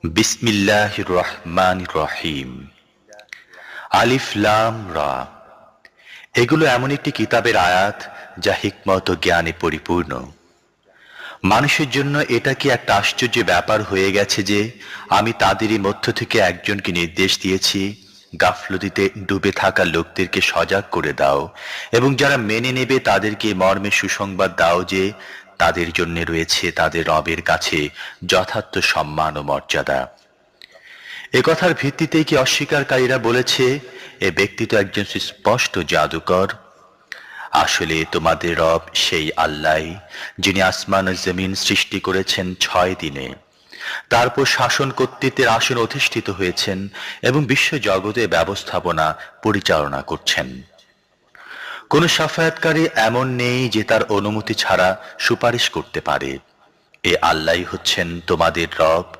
বিসমিল্লাহির রহমানির রহিম। আলিফ লাম রা। এগুলো এমন একটি কিতাবের আয়াত যা হিকমত ও জ্ঞানে পরিপূর্ণ। মানুষের জন্য এটা কি একটা আশ্চর্য ব্যাপার হয়ে গেছে যে আমি তাদেরই মধ্য থেকে একজনকে নির্দেশ দিয়েছি, গাফলতিতে ডুবে থাকা লোকদেরকে সজাগ করে দাও এবং যারা মেনে নেবে তাদেরকে মর্মে সুসংবাদ দাও যে তাদের জন্য রয়েছে তাদের রবের কাছে যথার্থ সম্মান ও মর্যাদা। এ কথার ভিত্তিতেই কি অস্বীকারীরা বলেছে এ ব্যক্তি তো একজন সুস্পষ্ট জাদুকর? আসলে তোমাদের রব সেই আল্লাহ যিনি আসমান ও জমিন সৃষ্টি করেছেন 6 দিনে, তারপর শাসন কর্তৃত্বের আসন অধিষ্ঠিত হয়েছেন এবং বিশ্ব জগতে ব্যবস্থাপনা পরিচালনা করছেন। কোন শাফায়াতকারী এমন নেই যে তার অনুমতি ছাড়া সুপারিশ করতে পারে। এ আল্লাহই হচ্ছেন তোমাদের রব,